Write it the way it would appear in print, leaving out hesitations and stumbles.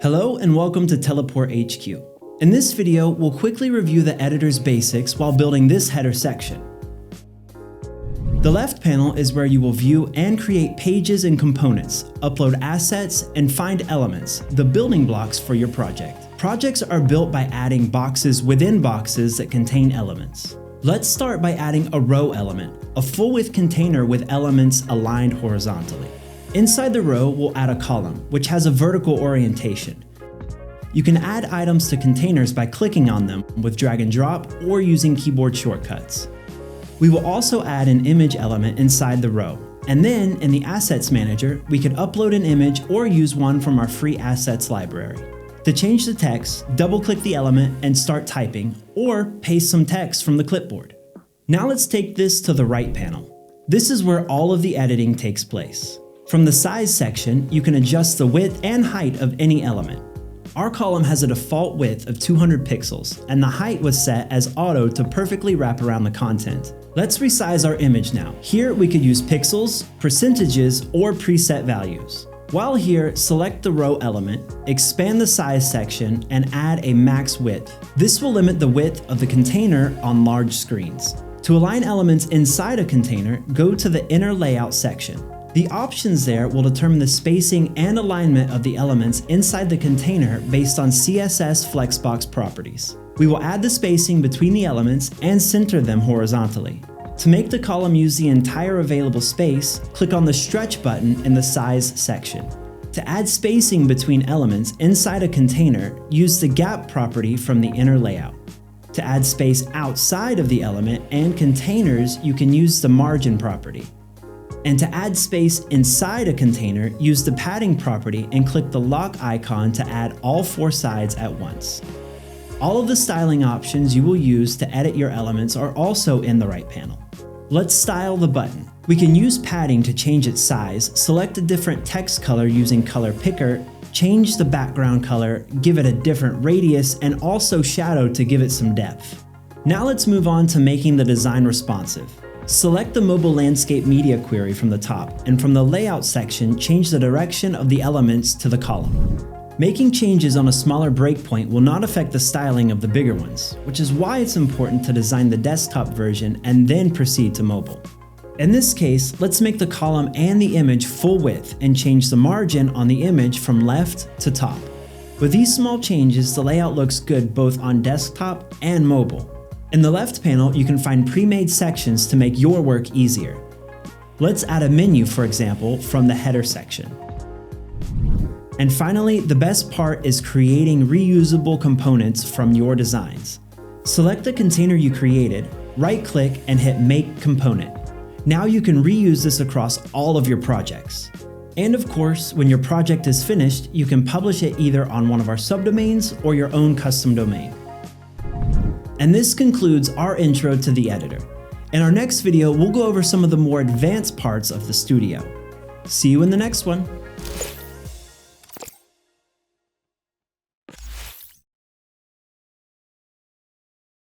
Hello and welcome to TeleportHQ. In this video, we'll quickly review the editor's basics while building this header section. The left panel is where you will view and create pages and components, upload assets, and find elements, the building blocks for your project. Projects are built by adding boxes within boxes that contain elements. Let's start by adding a row element, a full-width container with elements aligned horizontally. Inside the row, we'll add a column, which has a vertical orientation. You can add items to containers by clicking on them with drag and drop or using keyboard shortcuts. We will also add an image element inside the row, and then in the Assets Manager, we can upload an image or use one from our free assets library. To change the text, double-click the element and start typing, or paste some text from the clipboard. Now let's take this to the right panel. This is where all of the editing takes place. From the size section, you can adjust the width and height of any element. Our column has a default width of 200 pixels, and the height was set as auto to perfectly wrap around the content. Let's resize our image now. Here we could use pixels, percentages, or preset values. While here, select the row element, expand the size section, and add a max width. This will limit the width of the container on large screens. To align elements inside a container, go to the inner layout section. The options there will determine the spacing and alignment of the elements inside the container based on CSS Flexbox properties. We will add the spacing between the elements and center them horizontally. To make the column use the entire available space, click on the stretch button in the size section. To add spacing between elements inside a container, use the gap property from the inner layout. To add space outside of the element and containers, you can use the margin property. And to add space inside a container, use the padding property and click the lock icon to add all four sides at once. All of the styling options you will use to edit your elements are also in the right panel. Let's style the button. We can use padding to change its size, select a different text color using Color Picker, change the background color, give it a different radius, and also shadow to give it some depth. Now let's move on to making the design responsive. Select the Mobile Landscape Media query from the top, and from the Layout section, change the direction of the elements to the column. Making changes on a smaller breakpoint will not affect the styling of the bigger ones, which is why it's important to design the desktop version and then proceed to mobile. In this case, let's make the column and the image full width and change the margin on the image from left to top. With these small changes, the layout looks good both on desktop and mobile. In the left panel, you can find pre-made sections to make your work easier. Let's add a menu, for example, from the header section. And finally, the best part is creating reusable components from your designs. Select the container you created, right-click, and hit Make Component. Now you can reuse this across all of your projects. And of course, when your project is finished, you can publish it either on one of our subdomains or your own custom domain. And this concludes our intro to the editor. In our next video, we'll go over some of the more advanced parts of the studio. See you in the next one.